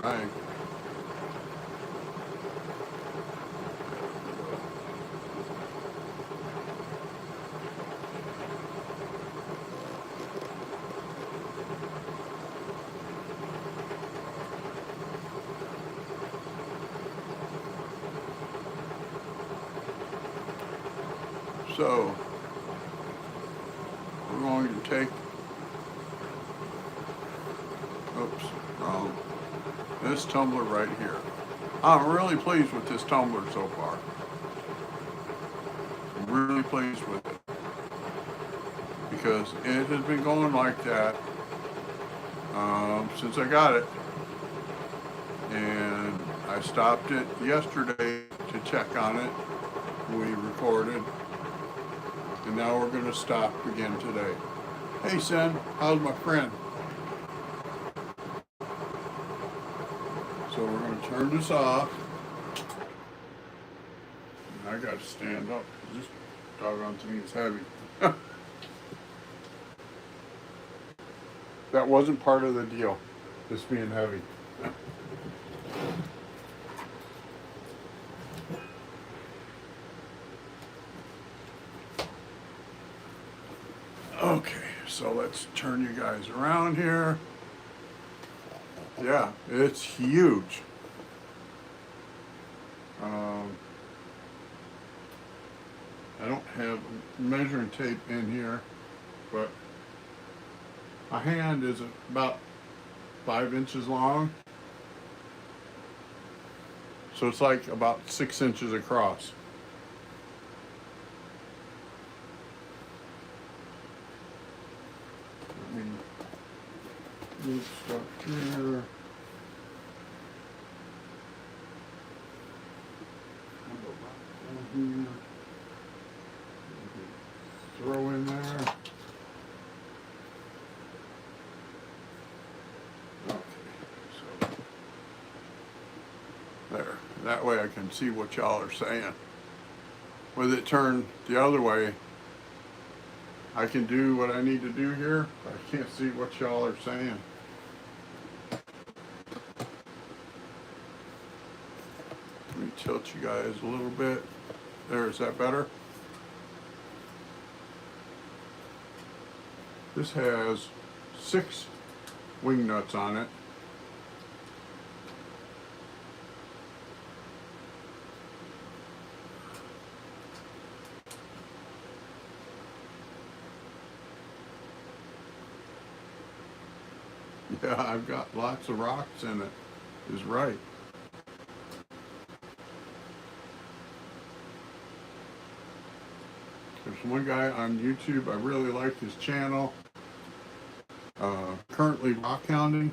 Right. So we're going to take, oops, wrong, this Tumblr right here. I'm really pleased with this Tumblr so far. I'm really pleased with it because it has been going like that since I got it, and I stopped it yesterday to check on it. We recorded, and now we're going to stop again today. Hey, Sen, how's my friend? So we're going to turn this off. And I got to stand up. This doggone thing is heavy. That wasn't part of the deal, this being heavy. Okay, so let's turn you guys around here. Yeah, it's huge. I don't have measuring tape in here, but my hand is about 5 inches long. So it's like about 6 inches across. Let me move stuff here. Here. Throw in there. Okay, so there. That way I can see what y'all are saying. With it turned the other way, I can do what I need to do here, but I can't see what y'all are saying. Let me tilt you guys a little bit. There, is that better? This has 6 wing nuts on it. Yeah, I've got lots of rocks in it, is right. There's one guy on YouTube, I really like his channel. Currently rock hounding.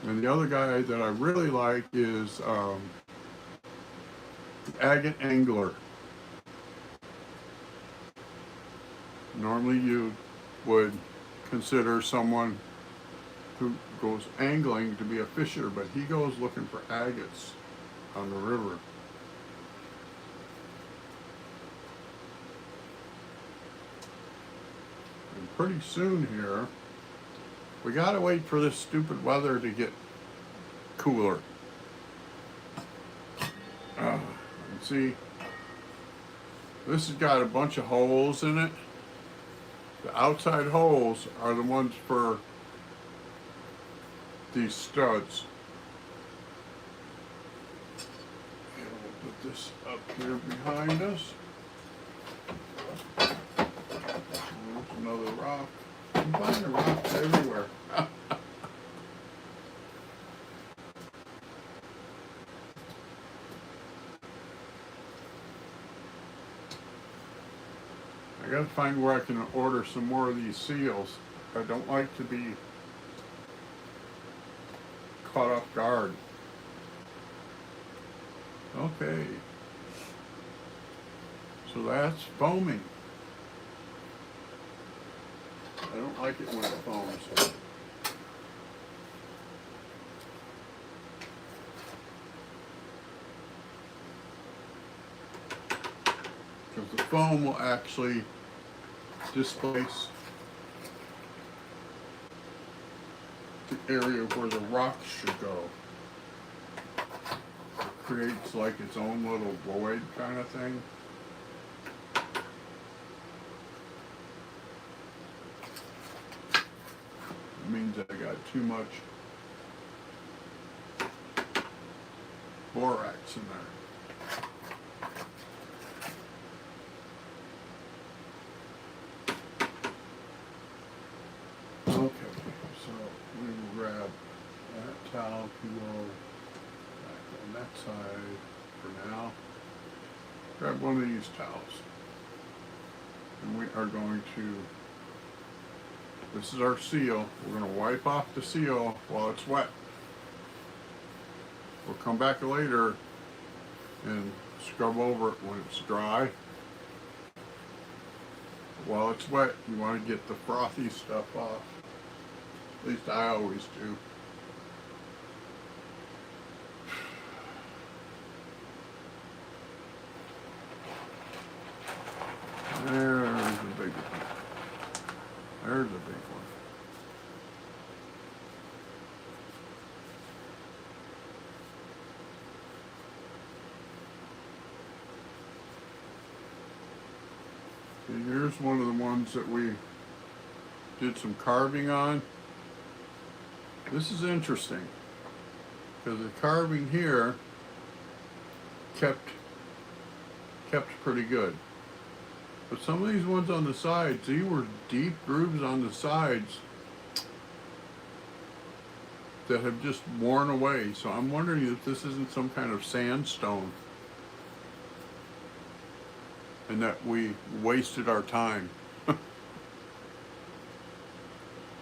And the other guy that I really like is Agate Angler. Normally you would consider someone who goes angling to be a fisher, but he goes looking for agates on the river. And pretty soon here, we gotta wait for this stupid weather to get cooler. And see, this has got a bunch of holes in it. The outside holes are the ones for these studs. And we'll put this up here behind us. There's another rock. I'm finding rocks everywhere. I gotta find where I can order some more of these seals. I don't like to be caught off guard. Okay. So that's foaming. I don't like it when it foams. Because the foam will actually displace the area where the rocks should go. It creates like its own little void kind of thing. It means I got too much borax in there. Okay, so we will grab that towel pillow back on that side for now. Grab one of these towels. And we are going to, this is our seal. We're going to wipe off the seal while it's wet. We'll come back later and scrub over it when it's dry. While it's wet, you want to get the frothy stuff off. At least I always do. There's the big one. There's the big one. And here's one of the ones that we did some carving on. This is interesting because the carving here kept pretty good. But some of these ones on the sides, these were deep grooves on the sides that have just worn away. So I'm wondering if this isn't some kind of sandstone and that we wasted our time.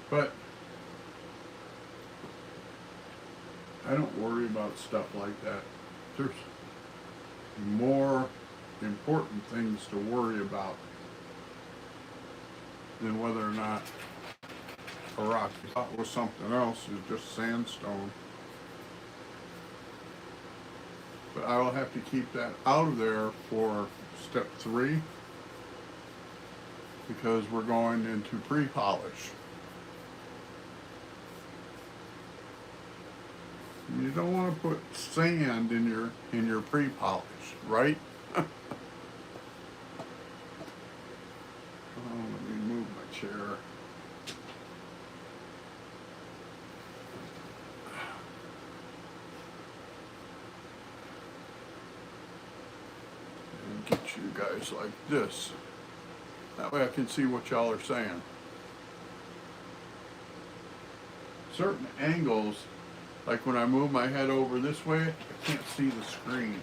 But I don't worry about stuff like that. There's more important things to worry about than whether or not a rock you thought was something else is just sandstone. But I will have to keep that out of there for step 3 because we're going into pre-polish. You don't want to put sand in your pre-polish, right? Oh, let me move my chair. And get you guys like this. That way I can see what y'all are saying. Certain angles, like when I move my head over this way, I can't see the screen.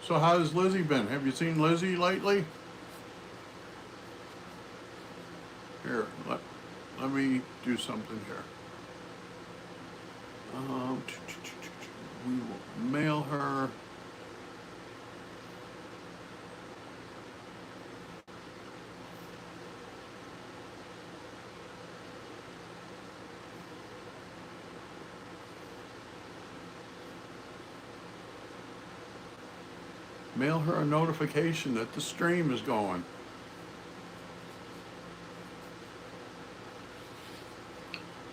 So how's Lizzie been? Have you seen Lizzie lately? Here, let me do something here. We will mail her. Mail her a notification that the stream is going.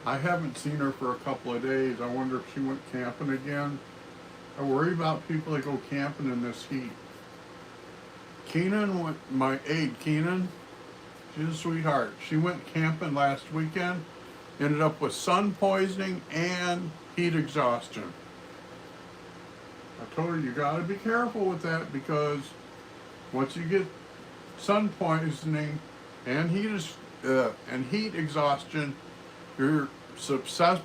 I haven't seen her for a couple of days. I wonder if she went camping again. I worry about people that go camping in this heat. Keenan, my aide Keenan, she's a sweetheart. She went camping last weekend, ended up with sun poisoning and heat exhaustion. I told her you gotta be careful with that because once you get sun poisoning and heat exhaustion, you're susceptible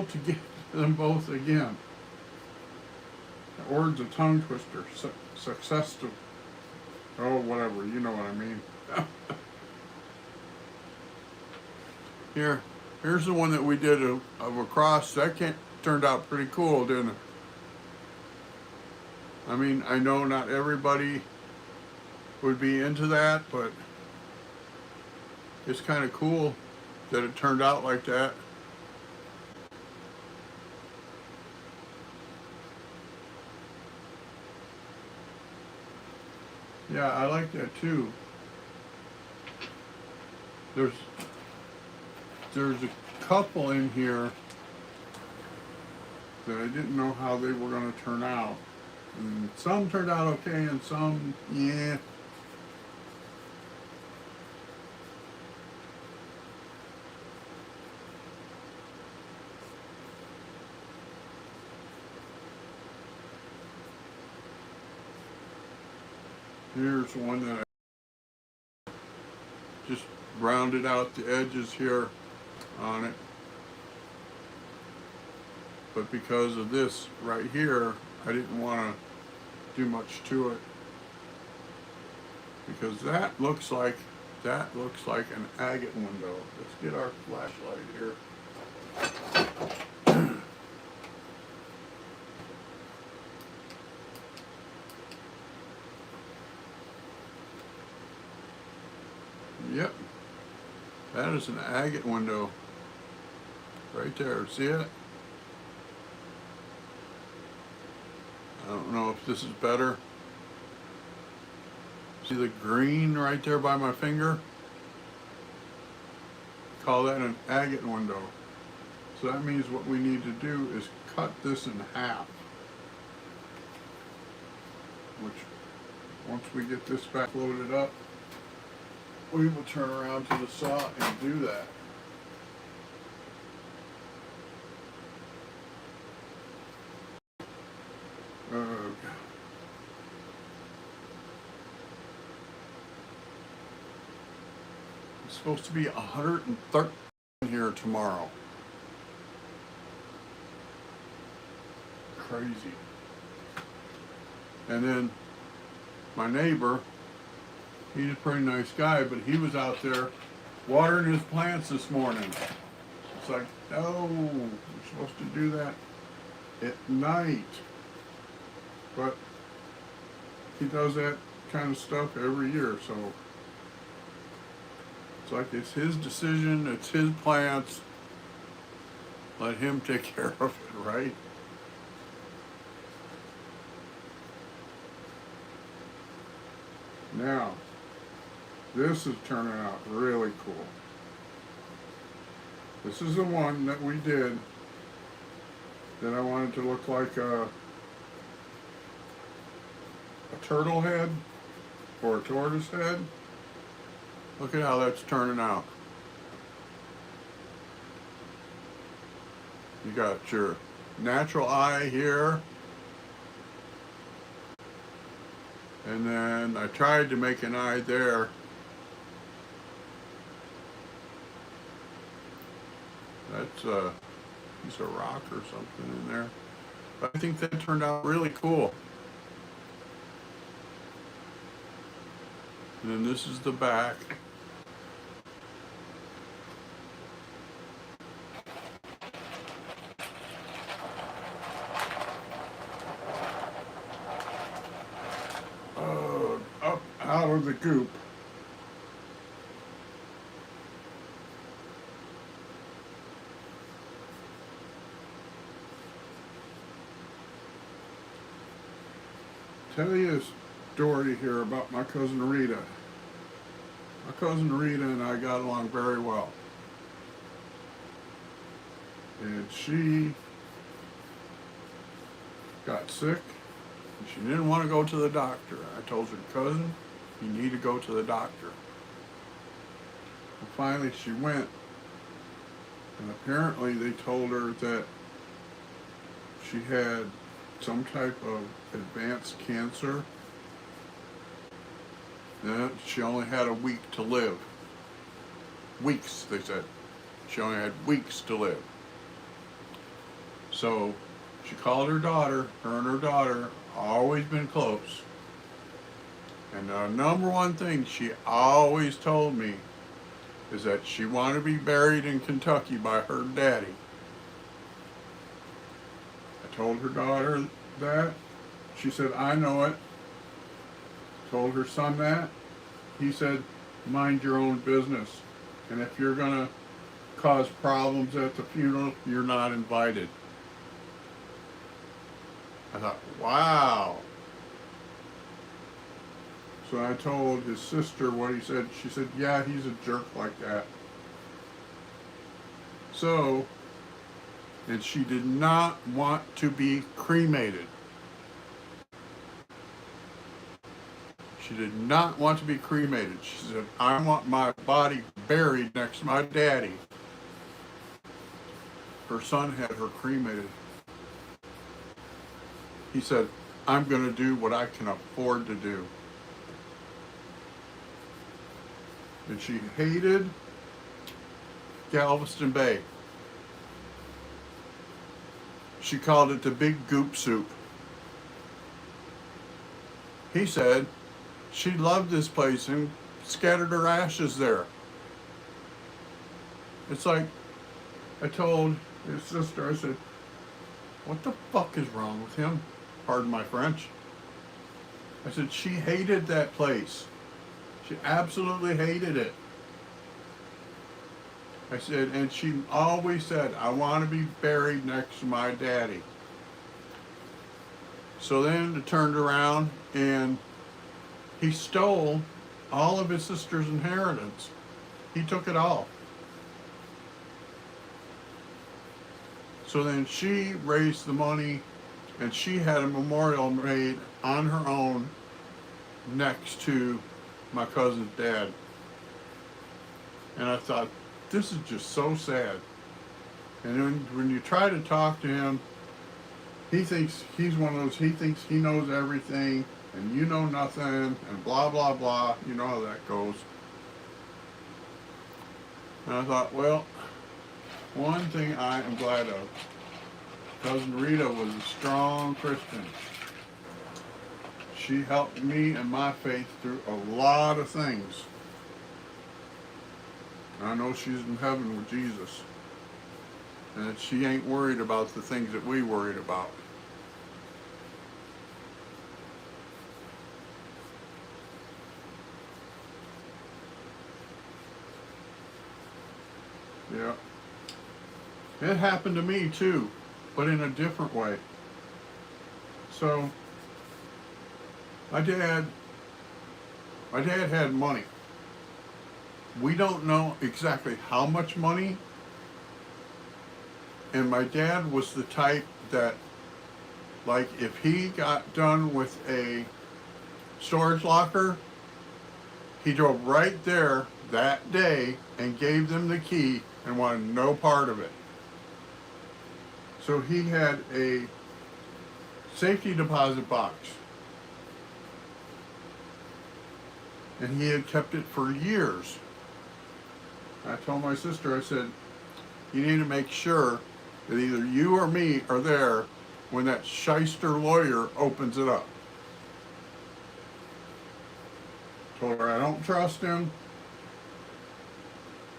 to get them both again. That word's a tongue twister. Successful. Oh, whatever. You know what I mean. Here's the one that we did of a cross. That turned out pretty cool, didn't it? I mean, I know not everybody would be into that, but it's kind of cool that it turned out like that. Yeah, I like that too. There's a couple in here that I didn't know how they were going to turn out. And some turned out okay, and some, yeah. Here's one that I just rounded out the edges here on it. But because of this right here, I didn't want to do much to it. Because that looks like an agate window. Let's get our flashlight here. Yep, that is an agate window right there. See it? I don't know if this is better. See the green right there by my finger? Call that an agate window. So that means what we need to do is cut this in half. Which, once we get this back loaded up, we will turn around to the saw and do that. It's supposed to be 113 here tomorrow. Crazy. And then my neighbor, he's a pretty nice guy, but he was out there watering his plants this morning. It's like, no, we're supposed to do that at night. But he does that kind of stuff every year, so it's like it's his decision, it's his plants. Let him take care of it, right? Now, this is turning out really cool. This is the one that we did that I wanted to look like a turtle head or a tortoise head. Look at how that's turning out. You got your natural eye here. And then I tried to make an eye there. That's a piece of rock or something in there. But I think that turned out really cool. And then this is the back. Up out of the goop. Tell you a story here about my cousin Rita. My cousin Rita and I got along very well. And she got sick. And she didn't want to go to the doctor. I told her, cousin, you need to go to the doctor. And finally she went. And apparently they told her that she had some type of advanced cancer. That she only had a week to live. Weeks, they said. She only had weeks to live. So she called her daughter. Her and her daughter always been close. And the number one thing she always told me is that she wanted to be buried in Kentucky by her daddy. I told her daughter that. She said, I know it. Told her son that. He said, mind your own business. And if you're going to cause problems at the funeral, you're not invited. I thought, wow. So I told his sister what he said. She said, yeah, he's a jerk like that. So, and she did not want to be cremated. She did not want to be cremated. She said, I want my body buried next to my daddy. Her son had her cremated. He said, I'm going to do what I can afford to do. And she hated Galveston Bay. She called it the Big Goop Soup. He said she loved this place and scattered her ashes there. It's like, I told his sister, I said, what the fuck is wrong with him? Pardon my French. I said, she hated that place. She absolutely hated it. I said, and she always said, I want to be buried next to my daddy. So then it turned around and he stole all of his sister's inheritance. He took it all. So then she raised the money and she had a memorial made on her own next to my cousin's dad. And I thought, this is just so sad. And then when you try to talk to him, he thinks he's one of those, he thinks he knows everything and you know nothing and blah, blah, blah. You know how that goes. And I thought, well, one thing I am glad of, Cousin Rita was a strong Christian. She helped me and my faith through a lot of things. I know she's in heaven with Jesus. And that she ain't worried about the things that we worried about. Yeah. It happened to me too, but in a different way. So, my dad had money. We don't know exactly how much money. And my dad was the type that, like, if he got done with a storage locker, he drove right there that day and gave them the key and wanted no part of it. So he had a safety deposit box. And he had kept it for years. I told my sister, I said, you need to make sure that either you or me are there when that shyster lawyer opens it up. Told her I don't trust him.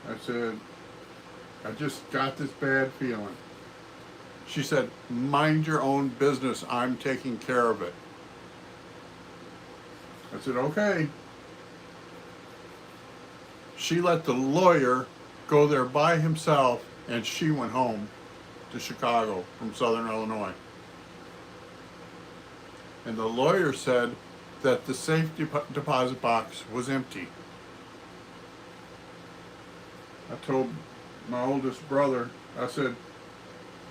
I said, I just got this bad feeling. She said, mind your own business. I'm taking care of it. I said, okay. She let the lawyer go there by himself and she went home to Chicago from Southern Illinois. And the lawyer said that the safety deposit box was empty. I told my oldest brother, I said,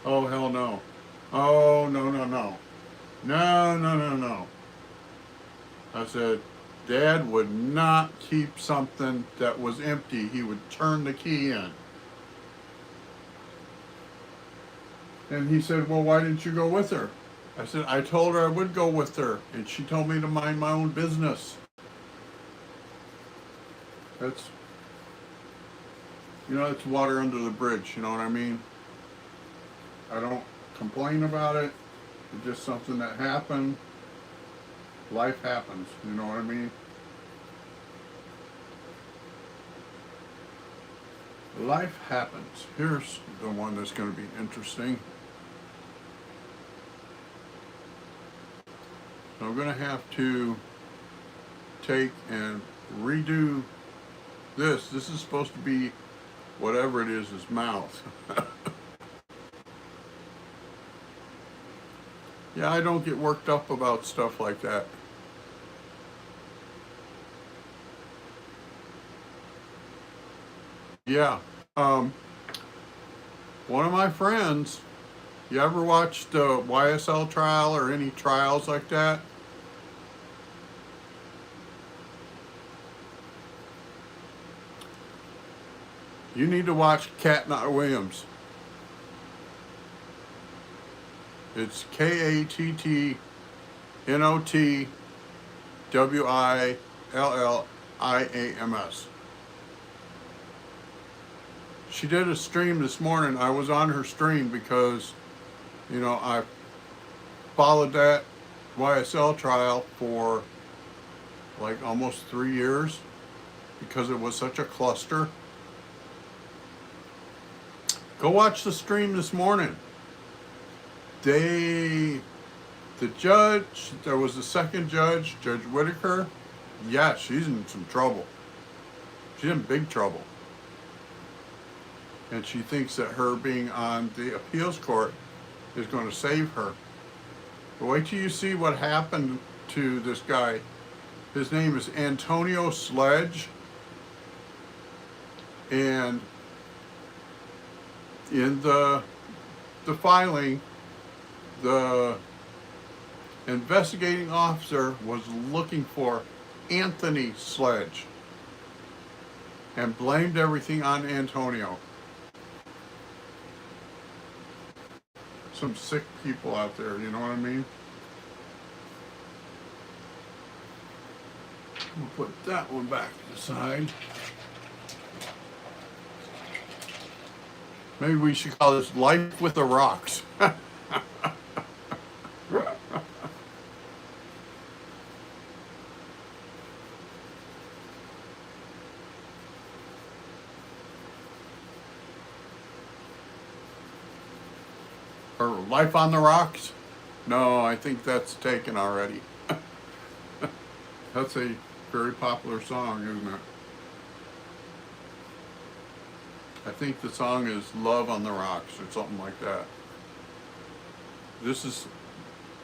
oh, hell no. Oh, no, no, no. No, no, no, no. I said, Dad would not keep something that was empty. He would turn the key in. And he said, well, why didn't you go with her? I said, I told her I would go with her, and she told me to mind my own business. That's, it's water under the bridge, you know what I mean? I don't complain about it. It's just something that happened. Life happens, you know what I mean? Life happens. Here's the one that's going to be interesting. So I'm going to have to take and redo this. This is supposed to be whatever it is, his mouth. Yeah, I don't get worked up about stuff like that. Yeah. Um, One of my friends, you ever watched the YSL trial or any trials like that? You need to watch Katnot Williams. It's KATTNOTWILLIAMS. She did a stream this morning. I was on her stream because, I followed that YSL trial for like almost 3 years because it was such a cluster. Go watch the stream this morning. The judge, there was a second judge, Judge Whitaker. Yeah, she's in some trouble. She's in big trouble. And she thinks that her being on the appeals court is going to save her. But wait till you see what happened to this guy. His name is Antonio Sledge. And in the filing, the investigating officer was looking for Anthony Sledge and blamed everything on Antonio. Some sick people out there, you know what I mean? We'll put that one back to the side. Maybe we should call this Life with the Rocks. Or Life on the Rocks? No, I think that's taken already. That's a very popular song, isn't it? I think the song is Love on the Rocks or something like that. This is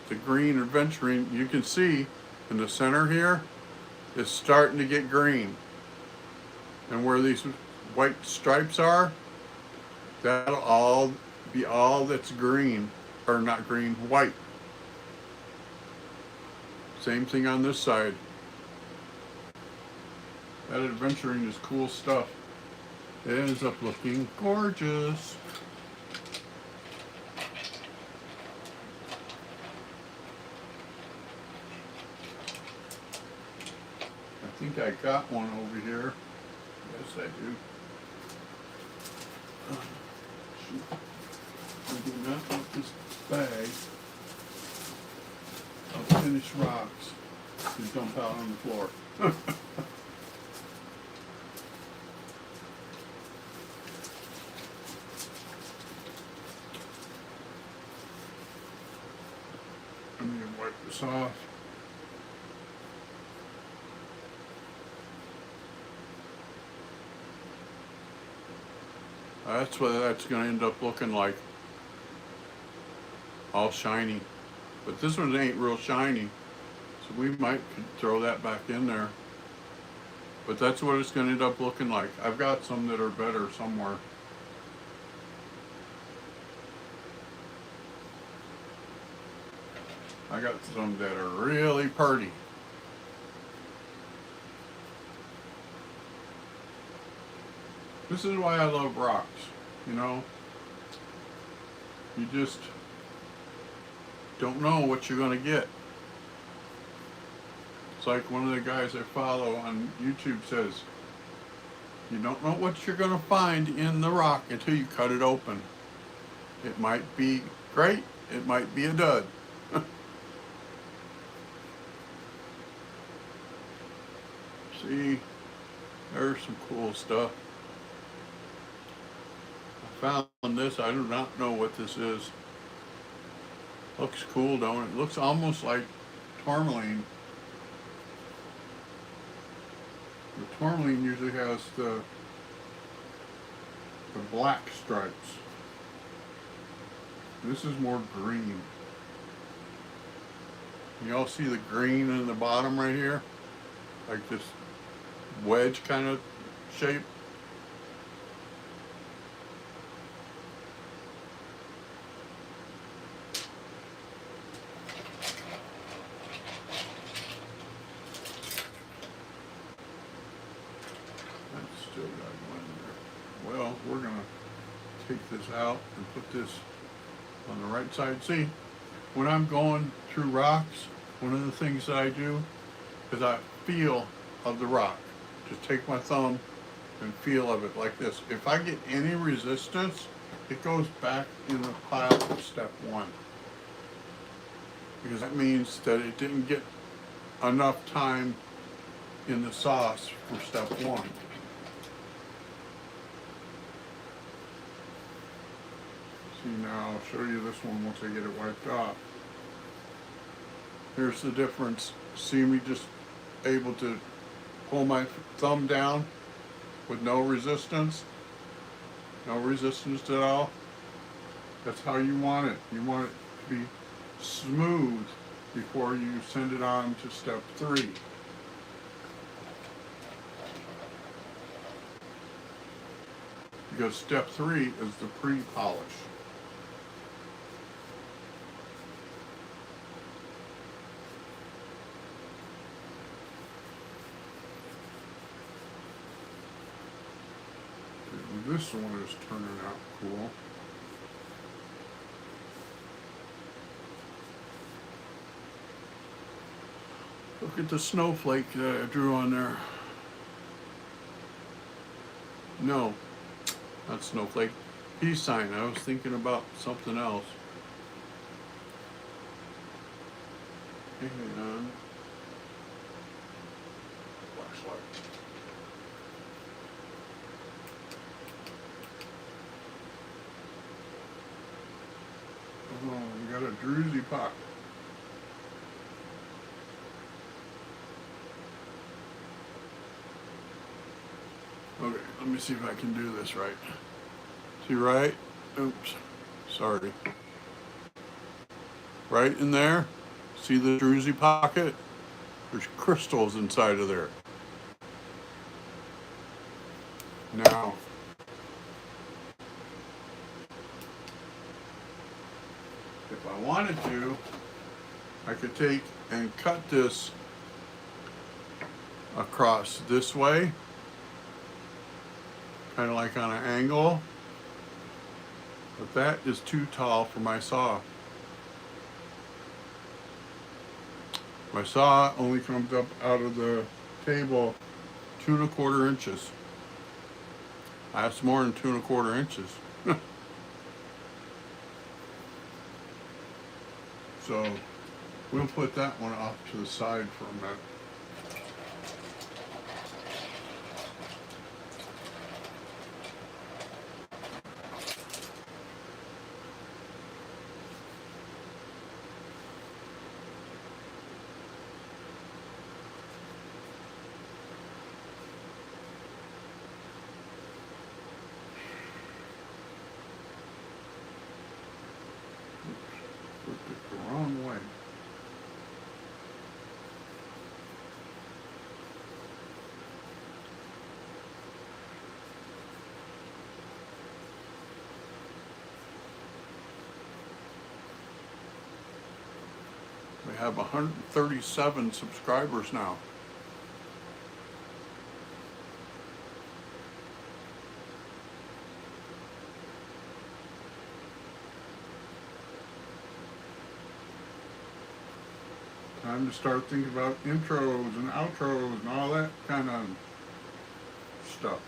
the green adventuring. You can see in the center here, it's starting to get green. And where these white stripes are, that'll all be all that's green, or not green, white. Same thing on this side. That adventuring is cool stuff. It ends up looking gorgeous. I think I got one over here. Yes, I do. Shoot. I do not want this bag of finished rocks to dump out on the floor. Let me wipe this off. That's what that's going to end up looking like. All shiny. But this one ain't real shiny. So we might could throw that back in there. But that's what it's going to end up looking like. I've got some that are better somewhere. I got some that are really pretty. This is why I love rocks, you know? You just don't know what you're going to get. It's like one of the guys I follow on YouTube says, you don't know what you're going to find in the rock until you cut it open. It might be great, it might be a dud. See, there's some cool stuff. I found this, I do not know what this is. Looks cool, don't it? Looks almost like tourmaline. The tourmaline usually has the black stripes. This is more green. You all see the green in the bottom right here? Like this wedge kind of shape. take this out and put this on the right side. See, when I'm going through rocks, one of the things that I do is I feel of the rock. Just take my thumb and feel of it like this. If I get any resistance, it goes back in the pile of step one. Because that means that it didn't get enough time in the sauce for step one. See, now I'll show you this one once I get it wiped off. Here's the difference. See me just able to pull my thumb down with no resistance? No resistance at all? That's how you want it. You want it to be smooth before you send it on to step three. Because step three is the pre-polish. This one is turning out cool. Look at the snowflake that I drew on there. No, not snowflake. Peace sign. I was thinking about something else. Hang on. Flashlight. Oh, we got a druzy pot. Okay, let me see if I can do this right. See right? Oops, sorry. Right in there, see the druzy pocket? There's crystals inside of there. Now, if I wanted to, I could take and cut this across this way, kind of like on an angle, but that is too tall for my saw. My saw only comes up out of the table 2 1/4 inches. That's more than 2 1/4 inches. So we'll put that one off to the side for a minute. Flipped it the wrong way. We have 137 subscribers now. Time to start thinking about intros and outros and all that kind of stuff.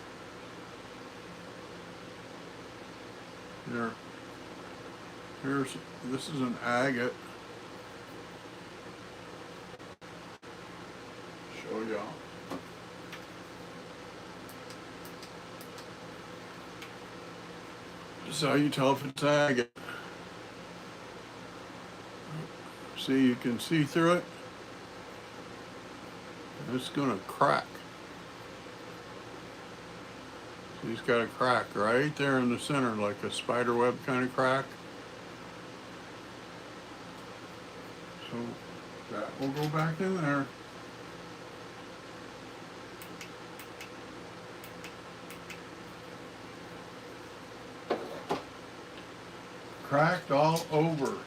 This is an agate. Show y'all. This is how you tell if it's agate. See, you can see through it. It's gonna crack. See, it's got a crack right there in the center, like a spider web kind of crack. So that will go back in there. Cracked all over.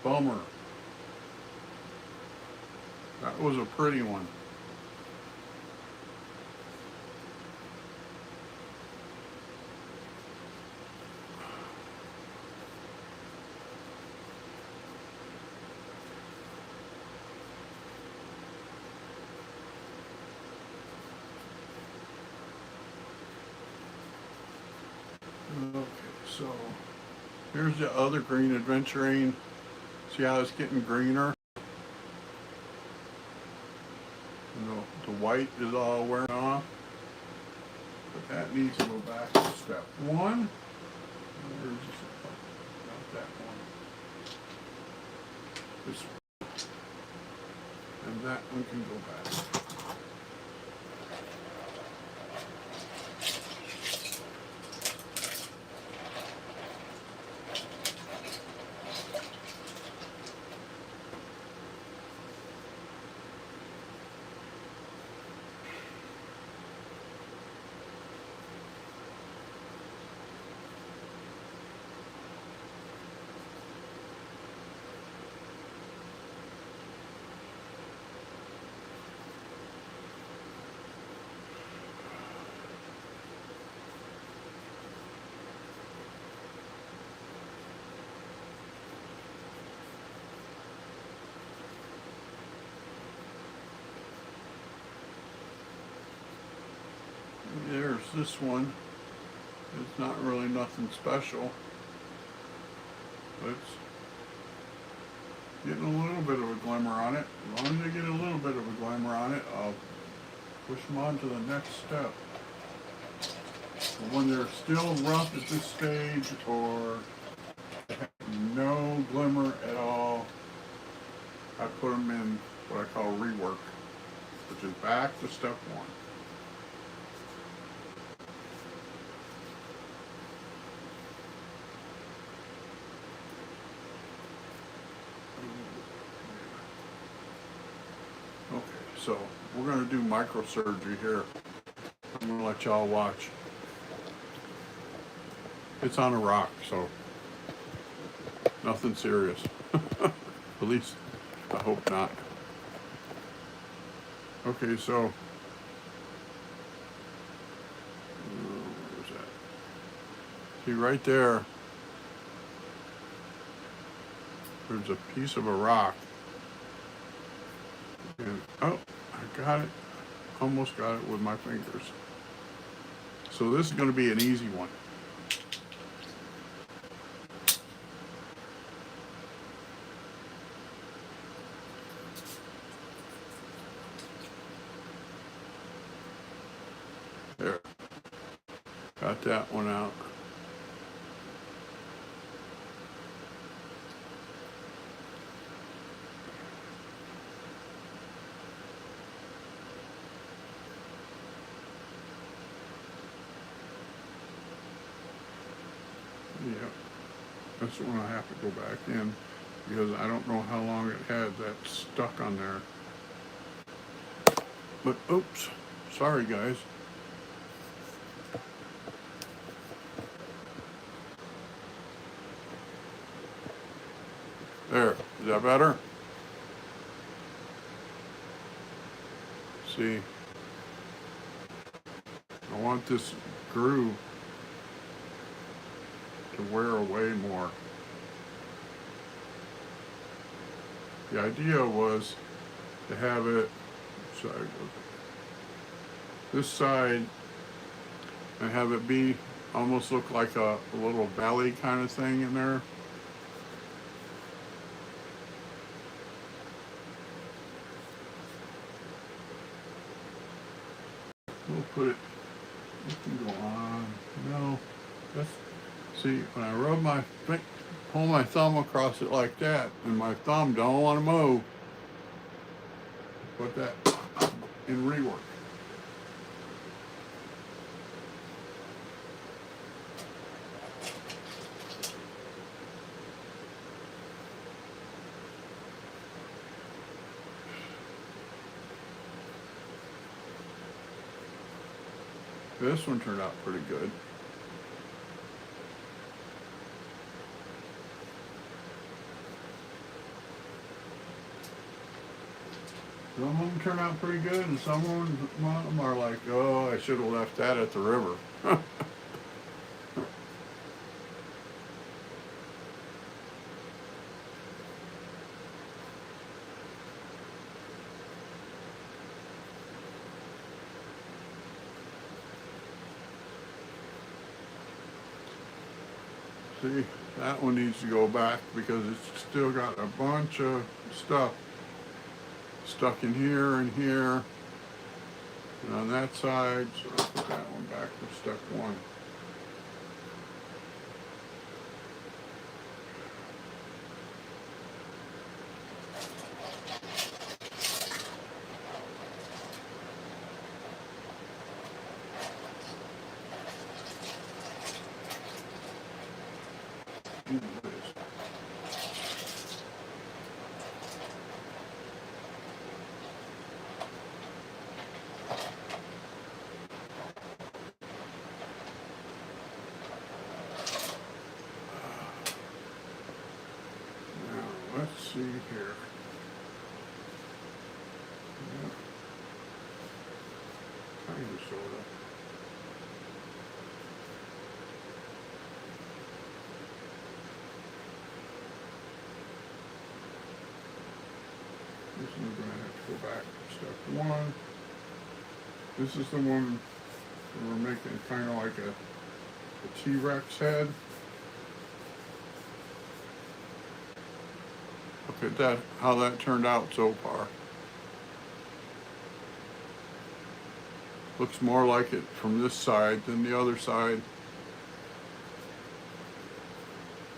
Bummer. That was a pretty one. So here's the other green adventurine. See how it's getting greener? The white is all wearing off. But that needs to go back to step one. Where's this? Not that one. This one. And that one can go back. There's this one. It's not really nothing special, but it's getting a little bit of a glimmer on it. As long as I get a little bit of a glimmer on it, I'll push them on to the next step. But when they're still rough at this stage or have no glimmer at all, I put them in what I call rework, which is back to step one. So we're going to do microsurgery here. I'm going to let y'all watch. It's on a rock, so nothing serious. At least I hope not. Okay, so where's that? See right there, there's a piece of a rock. And, oh, I got it. Almost got it with my fingers. So this is going to be an easy one. There. Got that one out. Yeah, that's the one I have to go back in because I don't know how long it had that stuck on there. But oops, sorry guys. There, is that better? See, I want this groove to wear away more. The idea was to have it this side and have it be almost look like a little belly kind of thing in there. We'll put it, it can go on. No, that's, see, when I rub my, pull my thumb across it like that, and my thumb don't want to move, put that in rework. This one turned out pretty good. Some of them turn out pretty good, and some of them are like, oh, I should have left that at the river. See, that one needs to go back because it's still got a bunch of stuff stuck in here and here and on that side. So I'll put that one back for step one. Let's see here. Yeah. Kind of, sort of. This one's going to have to go back to step one. This is the one we're making kind of like a T-Rex head. Look at that, how that turned out so far. Looks more like it from this side than the other side.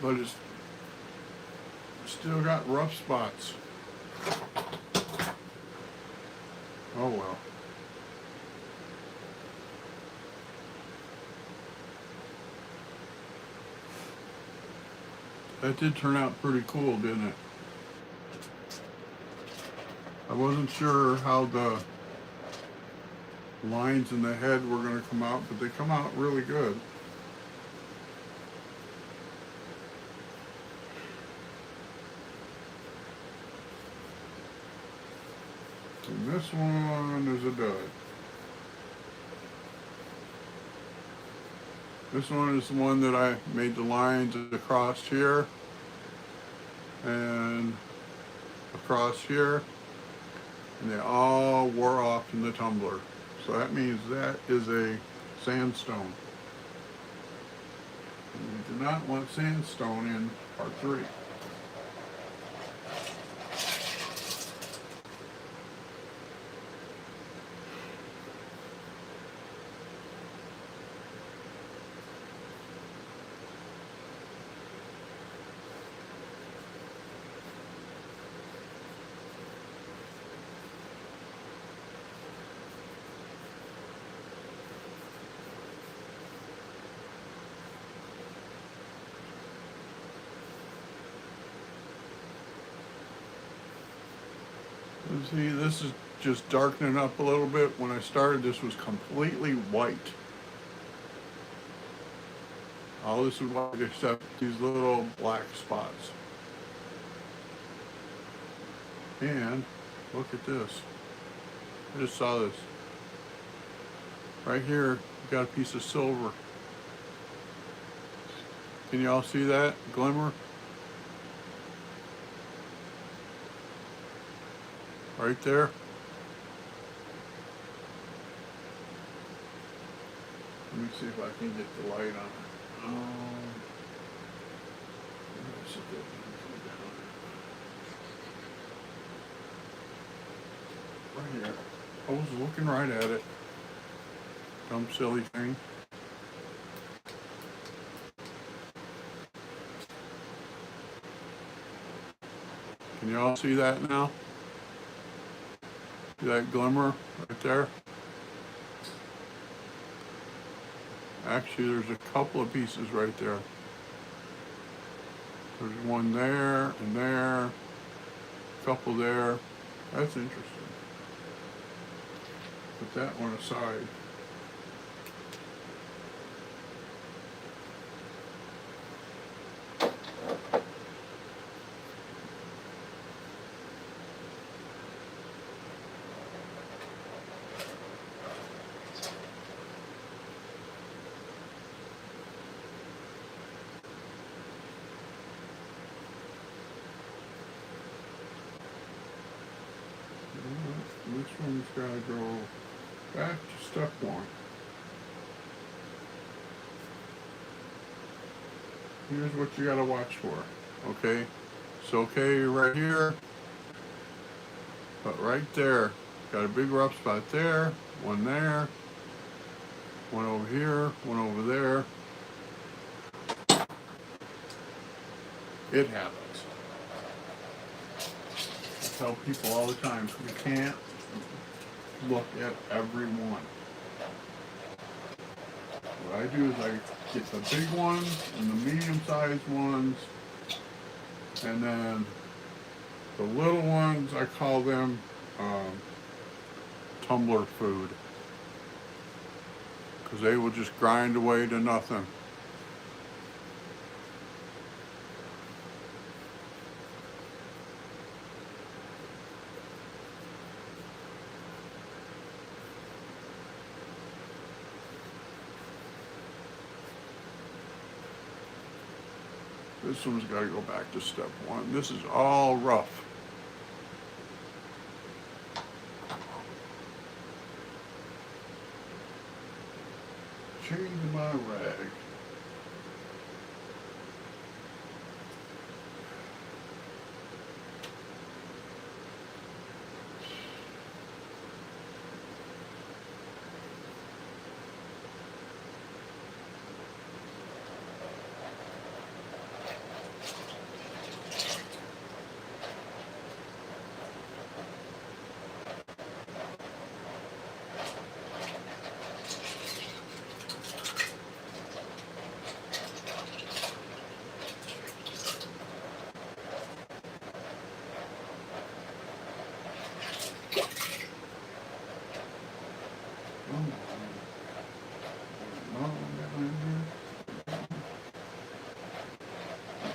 But it's still got rough spots. Oh well. That did turn out pretty cool, didn't it? I wasn't sure how the lines in the head were going to come out, but they come out really good. And this one is a dud. This one is the one that I made the lines across here and across here, and they all wore off in the tumbler. So that means that is a sandstone. And we do not want sandstone in part 3. See, this is just darkening up a little bit. When I started, this was completely white. All this is white except these little black spots. And look at this. I just saw this. Right here, you got a piece of silver. Can you all see that glimmer? Right there. Let me see if I can get the light on it. Right here. I was looking right at it. Dumb silly thing. Can you all see that now? See that glimmer right there? Actually, there's a couple of pieces right there. There's one there and there, a couple there. That's interesting. Put that one aside. This one's got to go back to step one. here's what you gotta watch for. Okay, it's okay right here, but right there, got a big rough spot there, one over here, one over there. It happens. I tell people all the time, you can't look at every one. What I do is I get the big ones and the medium-sized ones, and then the little ones, I call them Tumblr food, because they will just grind away to nothing. This one's got to go back to step one. This is all rough. Change my rag.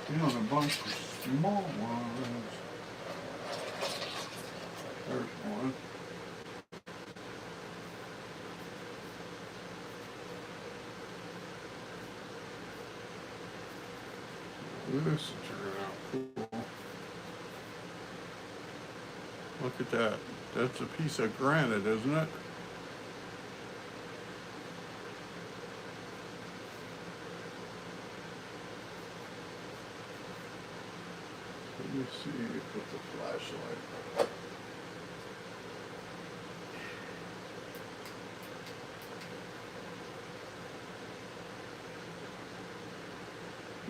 You know, a bunch of small ones. There's one. This is turning out cool. Look at that. That's a piece of granite, isn't it? Let me see with the flashlight.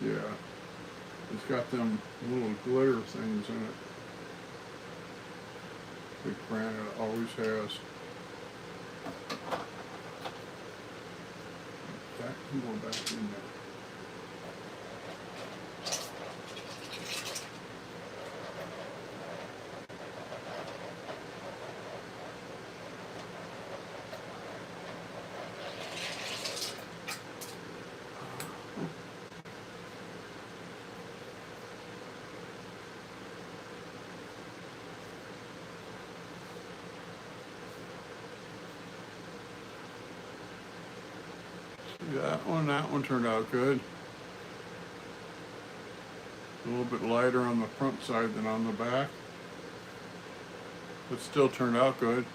Yeah, it's got them little glitter things in it. The granite always has. That can go back in there. That one turned out good. A little bit lighter on the front side than on the back, but still turned out good.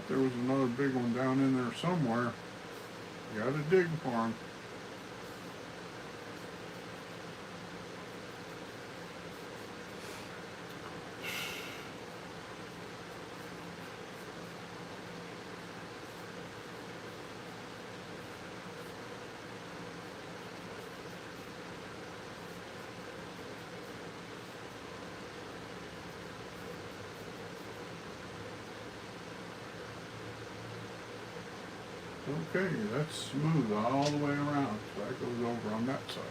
There was another big one down in there somewhere. You gotta dig for them. Okay, that's smooth all the way around. So that goes over on that side.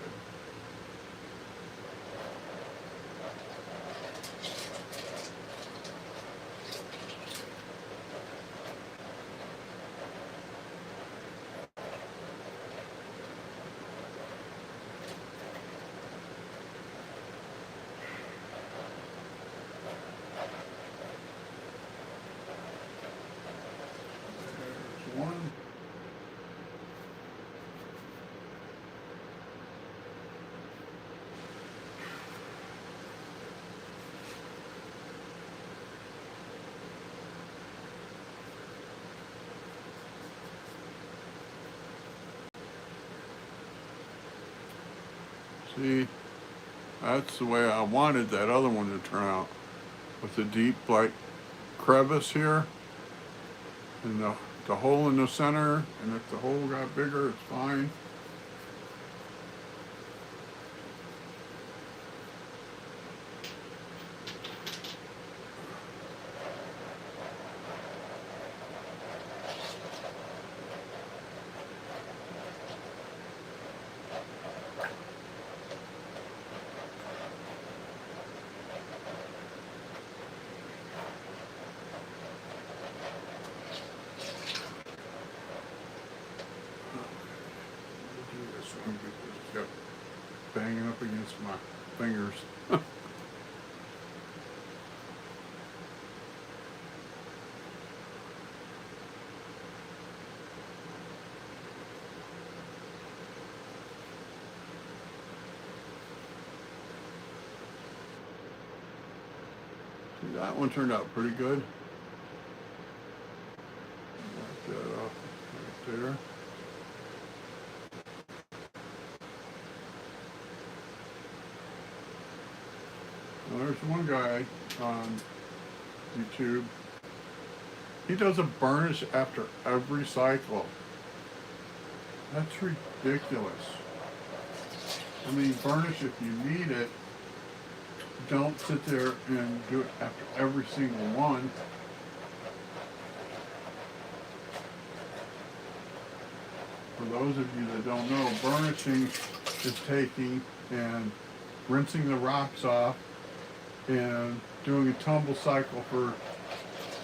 See, that's the way I wanted that other one to turn out. With the deep, like, crevice here, and the hole in the center, and if the hole got bigger, it's fine. This one just kept banging up against my fingers. See, that one turned out pretty good. Wipe that off right there. Well, there's one guy on YouTube. He does a burnish after every cycle. That's ridiculous. I mean, burnish if you need it. Don't sit there and do it after every single one. For those of you that don't know, burnishing is taking and rinsing the rocks off and doing a tumble cycle for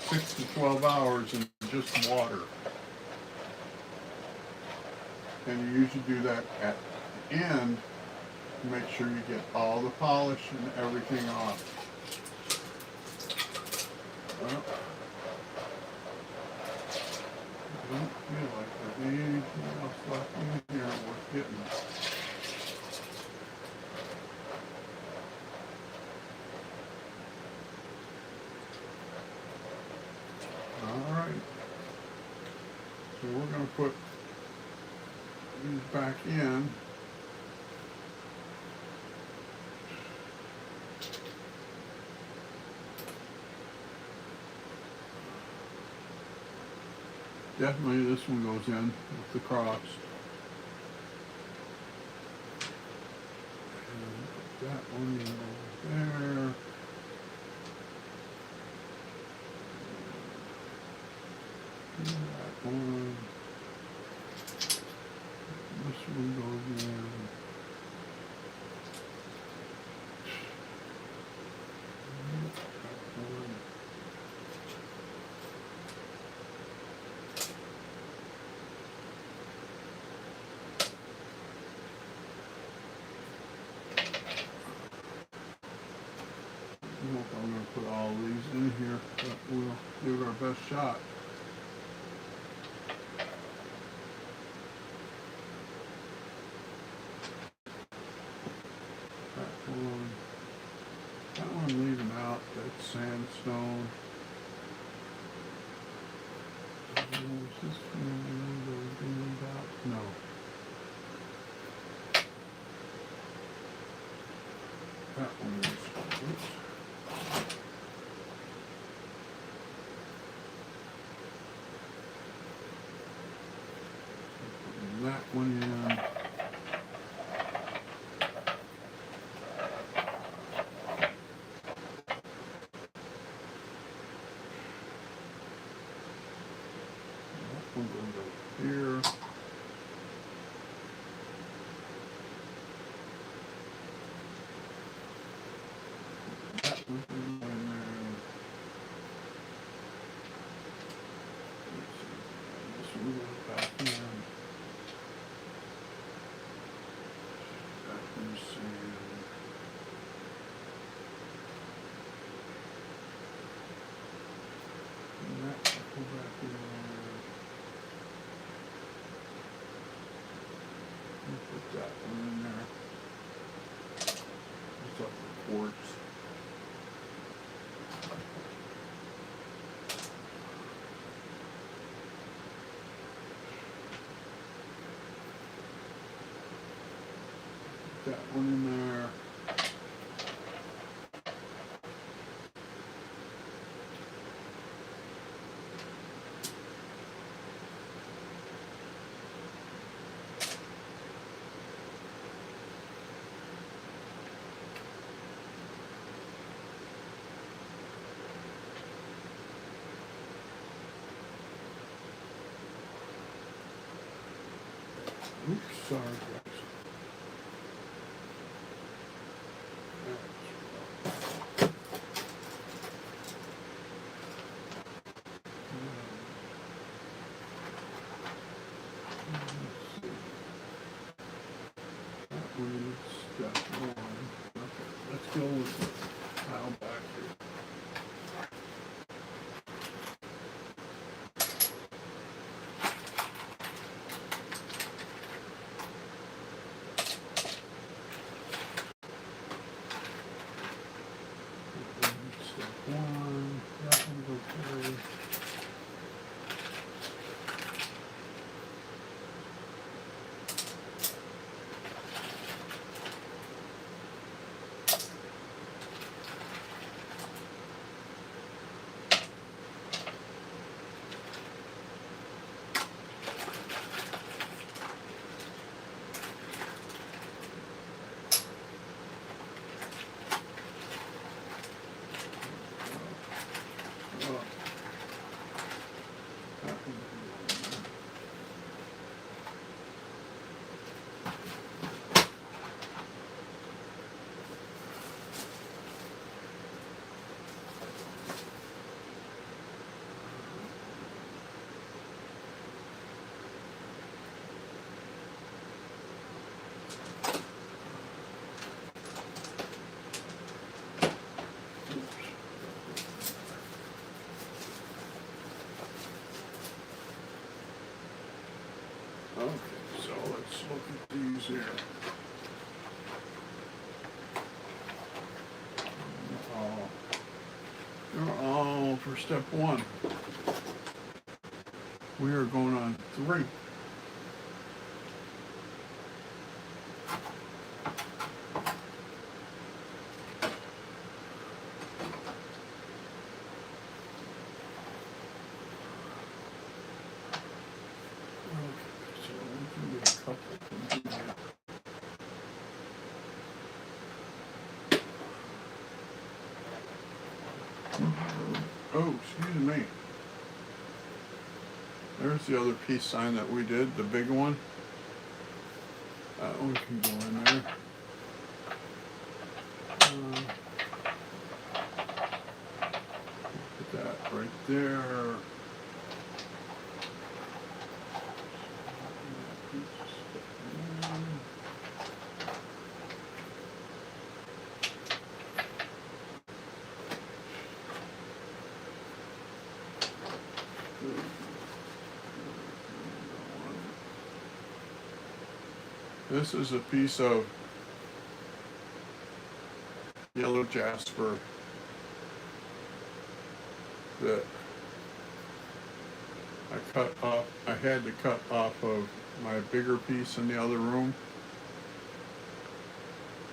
6 to 12 hours in just water. And you usually do that at the end to make sure you get all the polish and everything off. Well, I don't feel like there's anything else left in here worth getting. Alright, so we're going to put these back in. Definitely this one goes in with the crops. And put that one over there. That one. This one goes in. That one. I don't know if I'm going to put all these in here, but we'll give it our best shot. That one leaving out, that sandstone. Is this one going to leave out? No. That one is, oops. Putting that one in. One goes over here. That one goes in there. Let's see. This one goes back in. That one's sand. And that will go back in there. Put that one in there. It's up the quartz. That one in there. Oops, sorry guys. That one is step one. Okay, let's go with the tile back here. Step one, that one's okay. Oh, that one. Okay, so let's look at these here. They're all for step one. We are going on 3. So we can get a couple of them here. Oh, excuse me. There's the other peace sign that we did, the big one. That one can go in there. Put that right there. This is a piece of yellow jasper that I cut off. I had to cut off of my bigger piece in the other room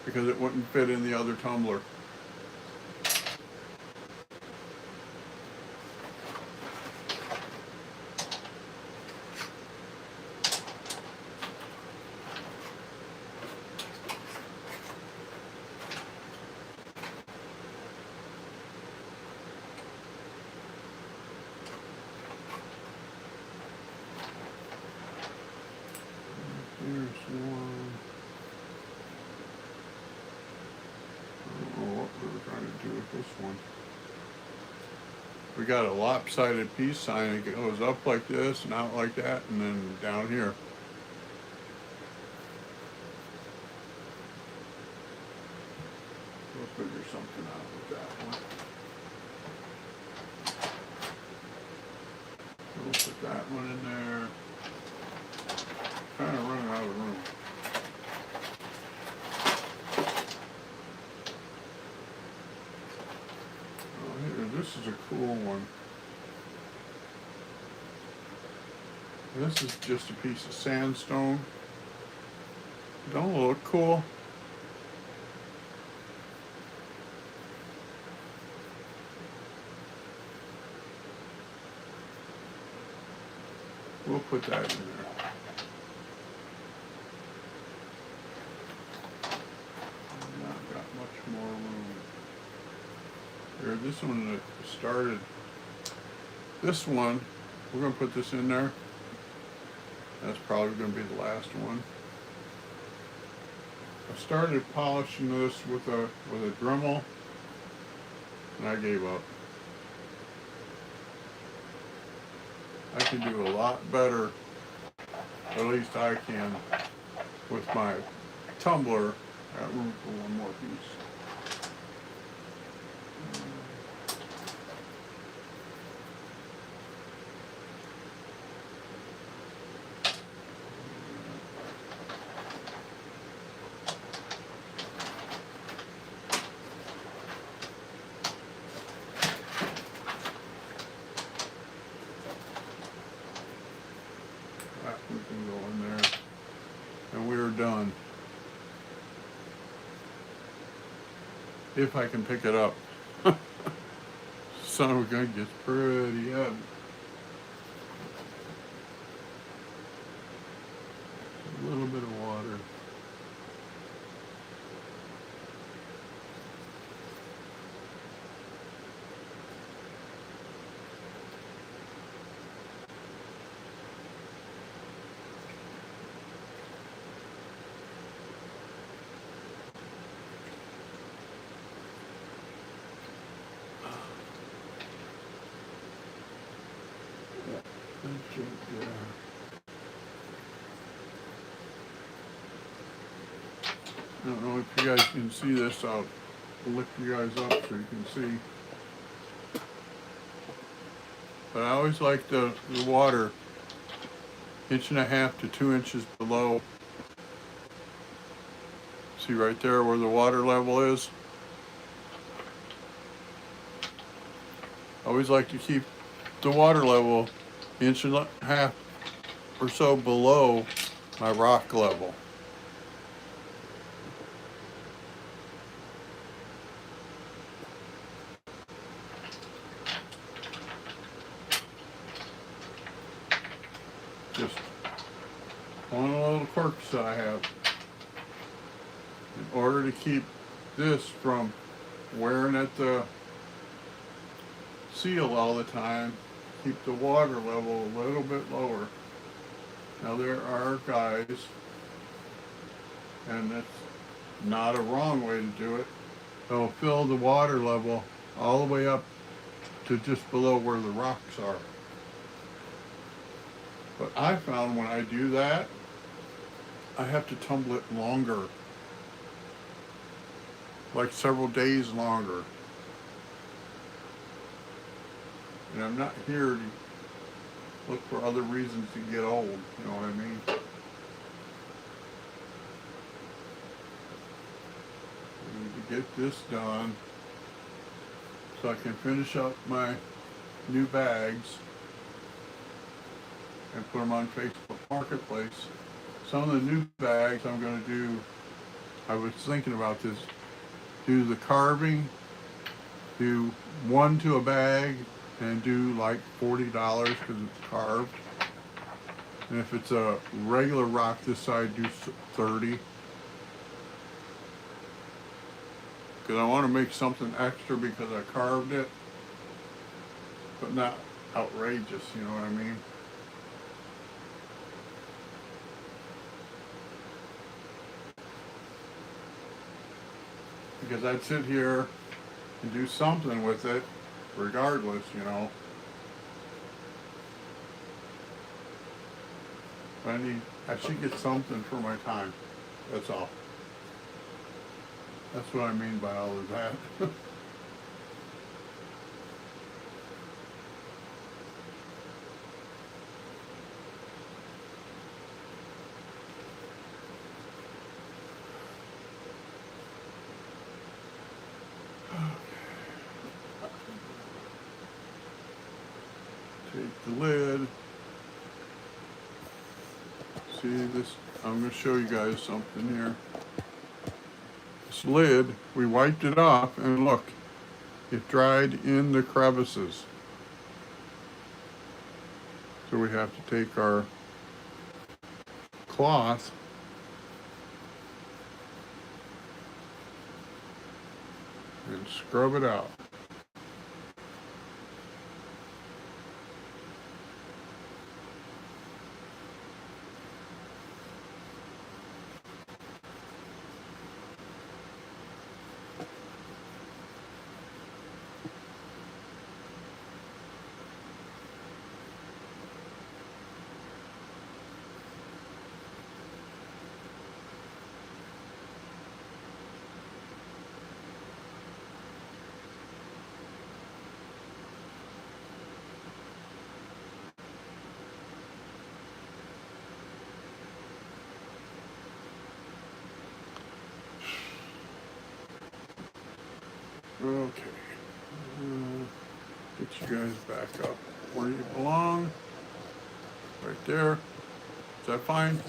because it wouldn't fit in the other tumbler. There's one. I don't know what we were trying to do with this one. We got a lopsided peace sign. It goes up like this and out like that and then down here. We'll figure something out with that one. We'll put that one in there. Kind of running out of room. Oh, here, this is a cool one. This is just a piece of sandstone. Don't it look cool? We'll put that in there. Not got much more room. Here, this one that started. This one, we're going to put this in there. That's probably going to be the last one. I started polishing this with a Dremel, and I gave up. I can do a lot better, at least I can, with my Tumblr. I got room for one more piece. We can go in there, and we're done. If I can pick it up. Son of a gun gets pretty heavy. A little bit of water. That's right there. I don't know if you guys can see this. I'll lift you guys up so you can see. But I always like the water 1.5 to 2 inches below. See right there where the water level is? I always like to keep the water level 1.5 or so below my rock level. Just one little quirks that I have. In order to keep this from wearing at the seal all the time, keep the water level a little bit lower. Now there are guys, and that's not a wrong way to do it, they'll fill the water level all the way up to just below where the rocks are. But I found when I do that, I have to tumble it longer, like several days longer. And I'm not here to look for other reasons to get old, you know what I mean? I need to get this done so I can finish up my new bags and put them on Facebook Marketplace. Some of the new bags I'm going to do, I was thinking about this, do the carving, do 1 to a bag, and do like $40 because it's carved. And if it's a regular rock this side, do 30. Because I want to make something extra because I carved it, but not outrageous, you know what I mean? Because I'd sit here and do something with it regardless, you know. But I should get something for my time. That's all. That's what I mean by all of that. Take the lid. See this, I'm going to show you guys something here. This lid, we wiped it off and look, it dried in the crevices. So we have to take our cloth and scrub it out. Okay. Get you guys back up where you belong. Right there. Is that fine?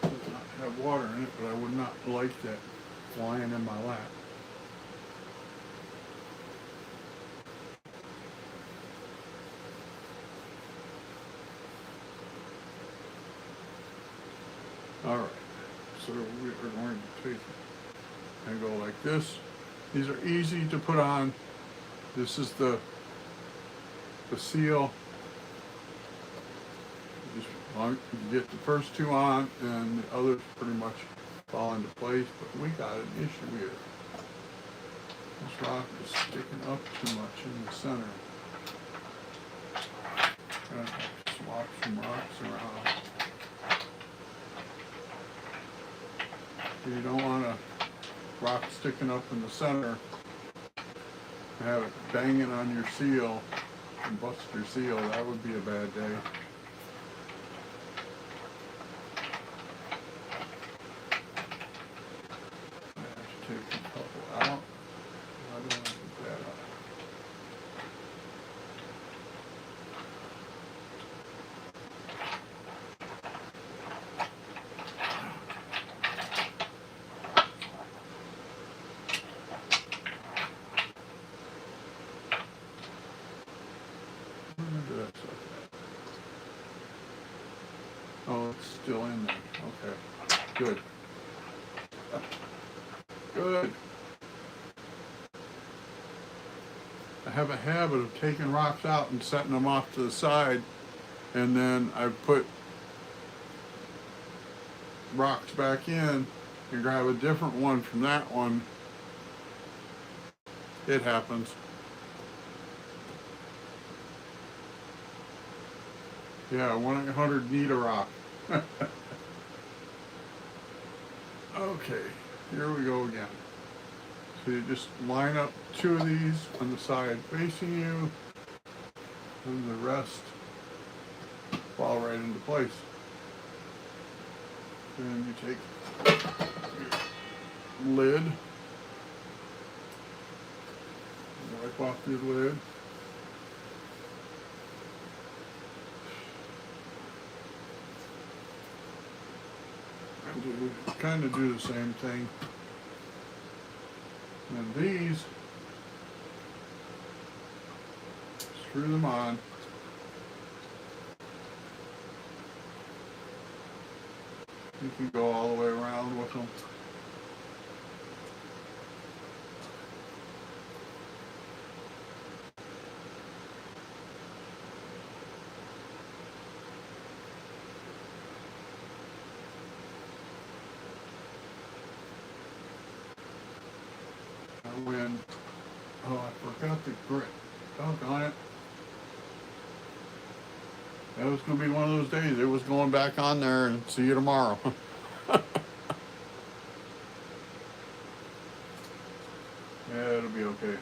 It does not have water in it, but I would not like that flying in my lap. All right, so we are going to take and go like this. These are easy to put on. This is the seal. Just you get the first two on, and the others pretty much fall into place. But we got an issue here. This rock is sticking up too much in the center. Gonna have to swap some rocks around. You don't want a rock sticking up in the center and have it banging on your seal and bust your seal. That would be a bad day. I have to take a couple out. I don't want to put that up. Oh, it's still in there. Okay, good. Good. I have a habit of taking rocks out and setting them off to the side, and then I put rocks back in and grab a different one from that one. It happens. Yeah, 1-800-NEED-A-ROCK. Okay, here we go again. So you just line up two of these on the side facing you, and the rest fall right into place. Then you take your lid, wipe off your lid. Kind of do the same thing. And these, screw them on. You can go all the way around with them. When, oh, I forgot the grit. Doggone it. That was going to be one of those days. It was going back on there and see you tomorrow. Yeah, it'll be okay.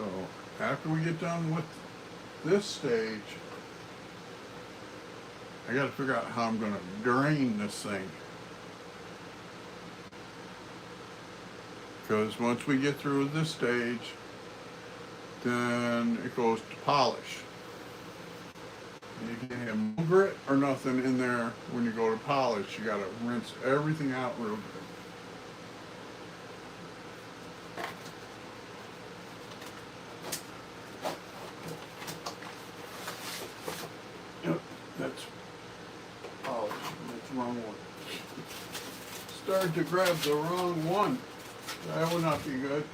So after we get done with this stage, I got to figure out how I'm going to drain this thing. Because once we get through this stage, then it goes to polish. And you can't have no grit or nothing in there when you go to polish. You got to rinse everything out real good. Yep, that's polish. That's the wrong one. Started to grab the wrong one. That would not be good.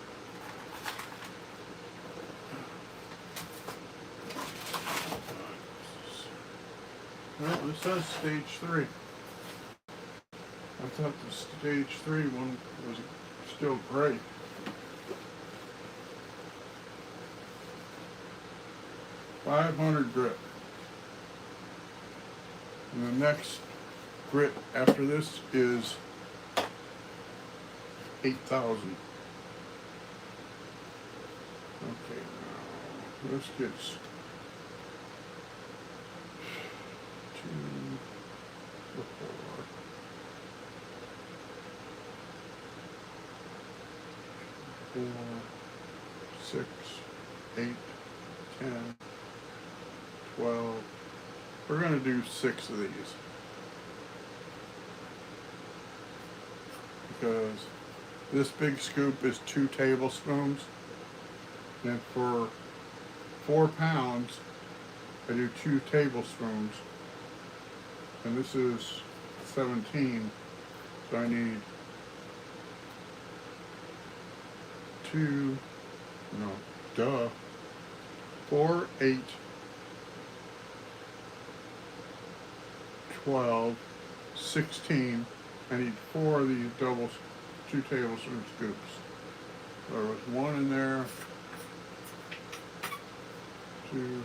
Well, this says stage 3. I thought the stage 3 one was still great. .500 grit. And the next grit after this is 8,000. Okay, now this gets 2, 4, 4, 6, 8, 10, 12. We're going to do 6 of these because this big scoop is 2 tablespoons, and for 4 pounds I do 2 tablespoons, and this is 17, so I need 4, 8, 12, 16. I need 4 of these 2 tablespoon scoops. There was 1 in there, 2,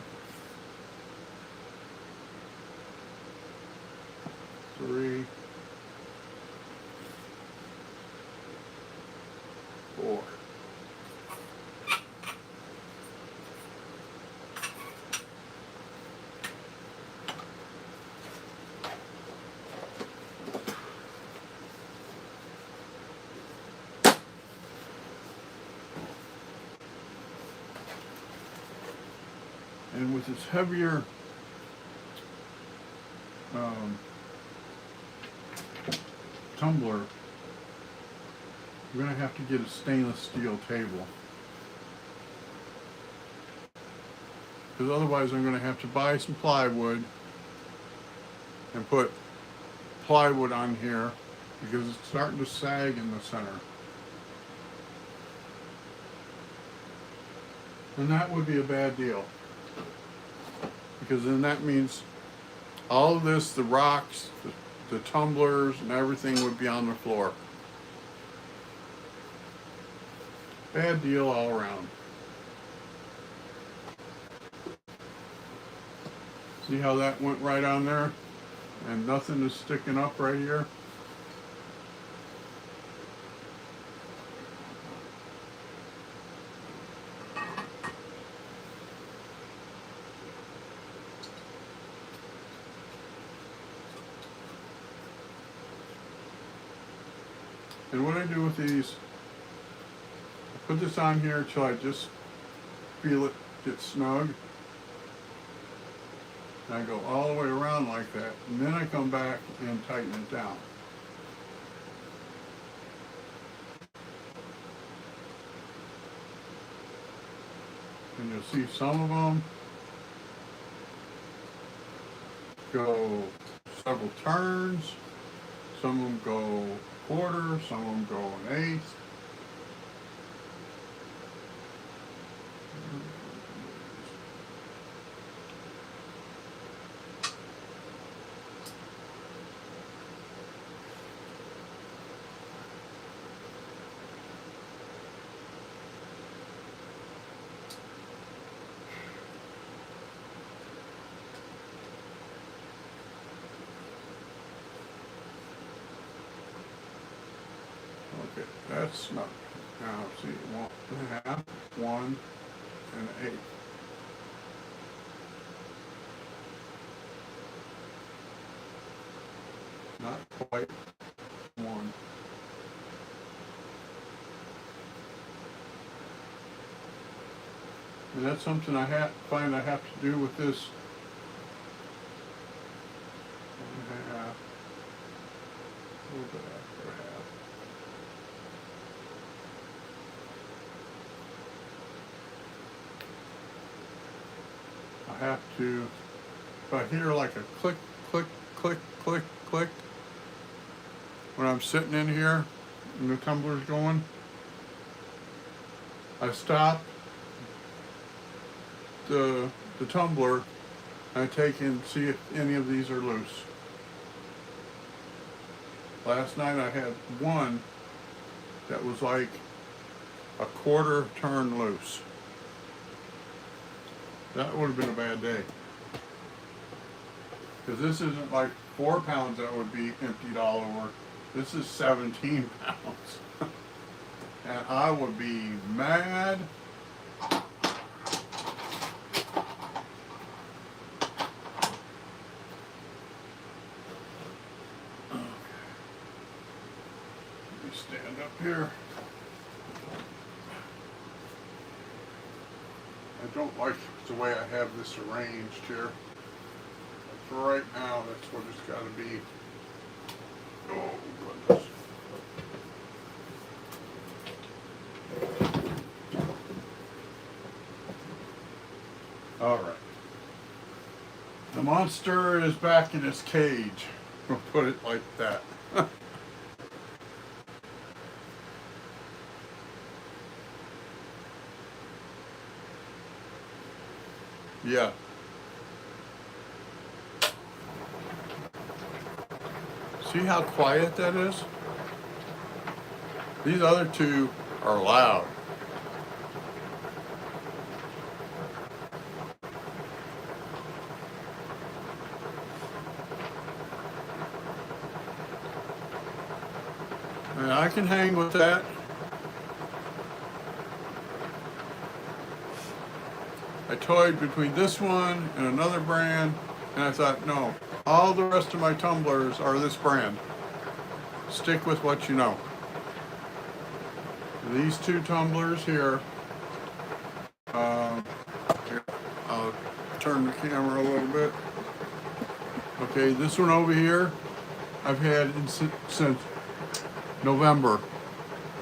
3, 4. And with this heavier tumbler, I'm going to have to get a stainless steel table, because otherwise I'm going to have to buy some plywood and put plywood on here because it's starting to sag in the center. And that would be a bad deal, because then that means all of this, the rocks, the tumblers and everything would be on the floor. Bad deal all around. See how that went right on there? And nothing is sticking up right here. And what I do with these, I put this on here until I just feel it get snug. And I go all the way around like that, and then I come back and tighten it down. And you'll see some of them go several turns, some of them go quarter, some of them go an eighth. Okay, that's not. Now see, 1.5, 1, 1/8. Not quite 1. And that's something I find I have to do with this 1/2, a little bit after 1/2. I have to, if I hear like a click, click, click, click, click, when I'm sitting in here and the tumbler's going, I stop the tumbler and I take and see if any of these are loose. Last night I had one that was like a 1/4 turn loose. That would have been a bad day. Because this isn't like 4 pounds that would be emptied all over. This is 17 pounds. And I would be mad. Stand up here. I don't like the way I have this arranged here. But for right now, that's what it's got to be. Oh, goodness. All right. The monster is back in its cage. We'll put it like that. Yeah. See how quiet that is? These other two are loud. And I can hang with that. I toyed between this one and another brand, and I thought, no, all the rest of my tumblers are this brand. Stick with what you know. These 2 tumblers here, here, I'll turn the camera a little bit. Okay, this one over here, I've had since November,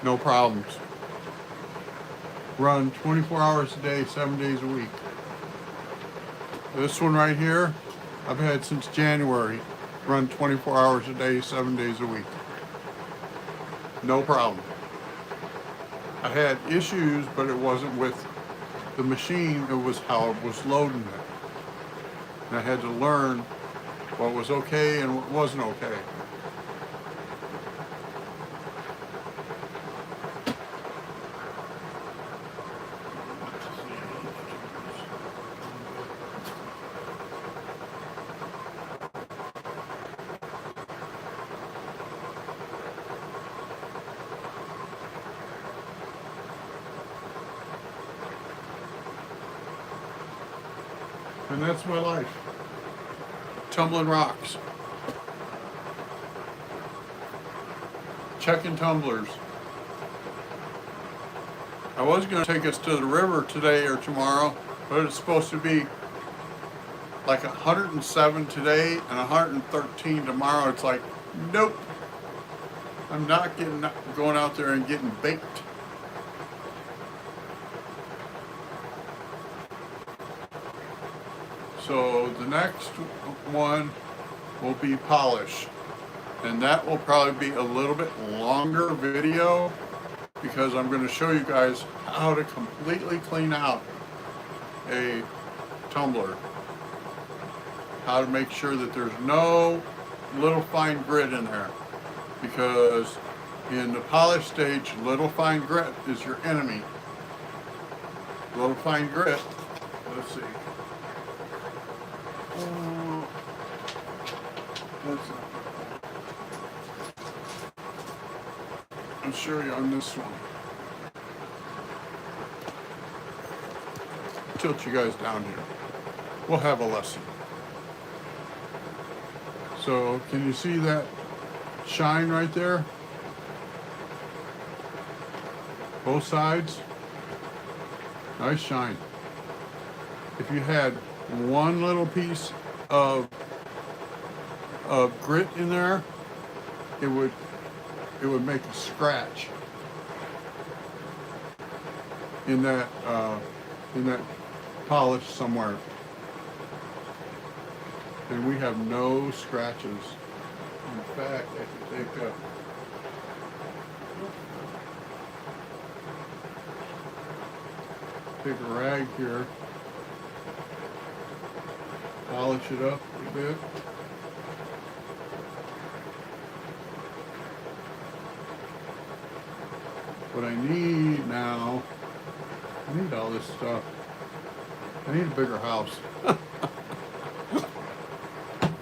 no problems. Run 24 hours a day, 7 days a week. This one right here, I've had since January. Run 24 hours a day, 7 days a week. No problem. I had issues, but it wasn't with the machine, it was how it was loading it. And I had to learn what was okay and what wasn't okay. And that's my life. Tumbling rocks. Checking tumblers. I was going to take us to the river today or tomorrow, but it's supposed to be like 107 today and 113 tomorrow. It's like, nope. I'm not going out there and getting baked. So the next one will be polish, and that will probably be a little bit longer video because I'm going to show you guys how to completely clean out a tumbler, how to make sure that there's no little fine grit in there, because in the polish stage, little fine grit is your enemy. Little fine grit, let's see. I'll show you on this one. tilt you guys down here. We'll have a lesson. So can you see that shine right there? Both sides. Nice shine. If you had one little piece of grit in there, it would make a scratch in that polish somewhere. And we have no scratches. In fact, I can take a rag here, polish it up a bit. What I need now, I need all this stuff. I need a bigger house.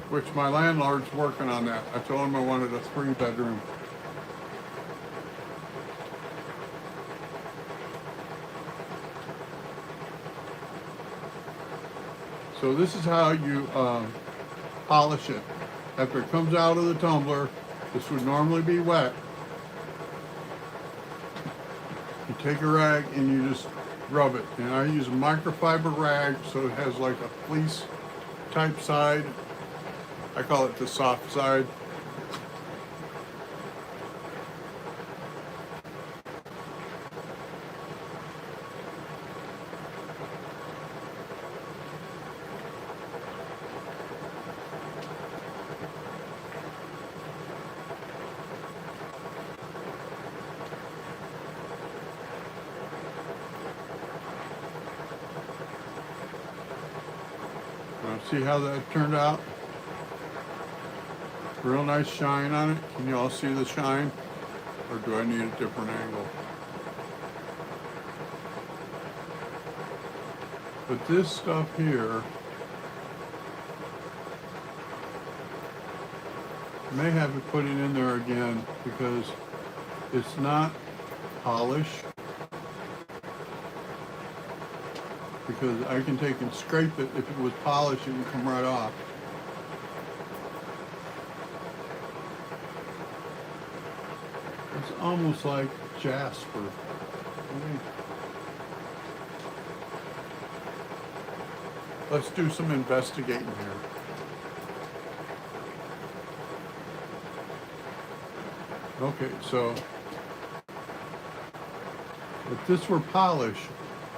Which my landlord's working on that. I told him I wanted a 3-bedroom. So this is how you polish it. After it comes out of the tumbler, this would normally be wet. You take a rag and you just rub it. And I use a microfiber rag so it has like a fleece type side. I call it the soft side. See how that turned out? Real nice shine on it. Can you all see the shine? Or do I need a different angle? But this stuff here, I may have to put it in there again because it's not polished. Because I can take and scrape it. If it was polished, it would come right off. It's almost like jasper. Let's do some investigating here. Okay, so if this were polished,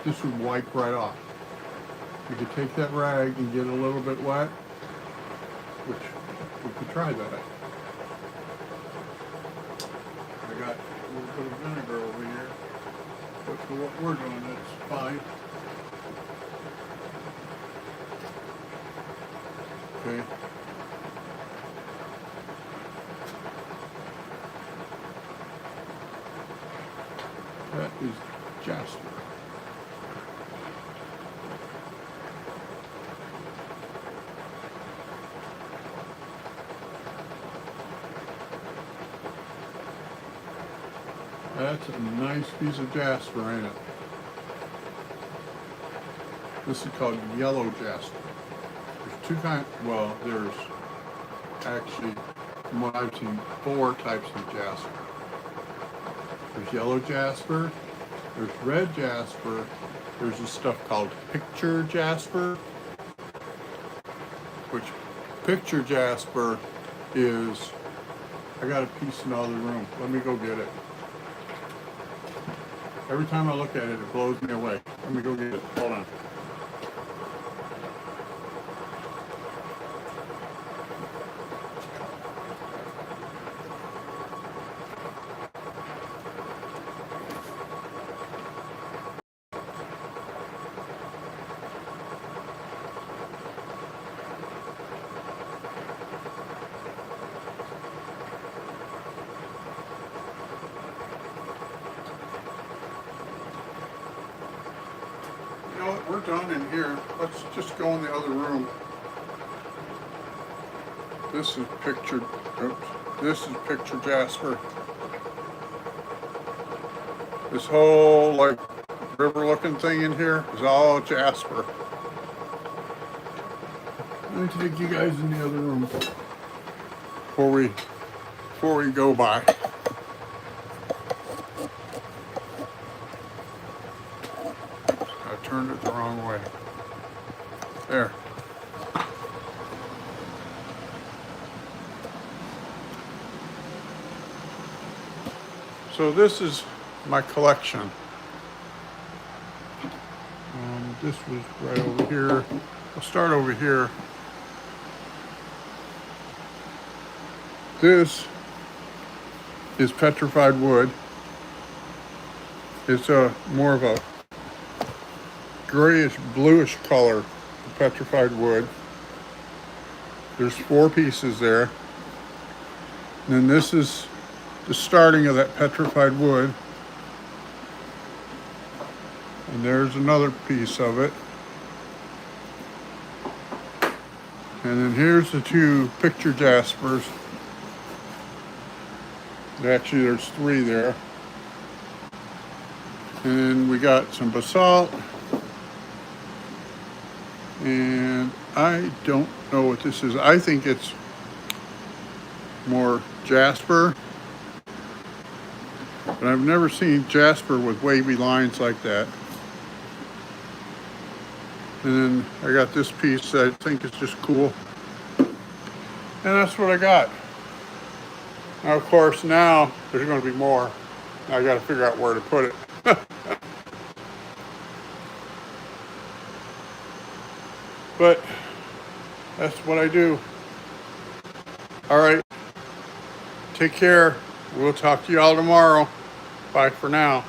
this would wipe right off. You could take that rag and get a little bit wet, which we could try that. I got a little bit of vinegar over here, but for what we're doing, it's fine. Okay. That is jasper. That's a nice piece of jasper, ain't it? This is called yellow jasper. There's two kinds, well, there's actually, from what I've seen, 4 types of jasper. There's yellow jasper, there's red jasper, there's this stuff called picture jasper, which picture jasper is, I got a piece in the other room. Let me go get it. Every time I look at it, it blows me away. Let me go get it. Hold on. You know what, we're done in here. Let's just go in the other room. This is picture, oops, this is picture jasper. This whole like river looking thing in here is all jasper. Let me take you guys in the other room before we go by. I turned it the wrong way. There. So this is my collection. This was right over here. I'll start over here. This is petrified wood. It's a more of a grayish bluish color petrified wood. There's 4 pieces there. And then this is the starting of that petrified wood. And there's another piece of it. And then here's the 2 picture jaspers. Actually, there's 3 there. And we got some basalt. And I don't know what this is. I think it's more jasper. But I've never seen jasper with wavy lines like that. And then I got this piece that I think is just cool. And that's what I got. Now, of course, now there's going to be more. Now I got to figure out where to put it. But that's what I do. All right. Take care. We'll talk to you all tomorrow. Bye for now.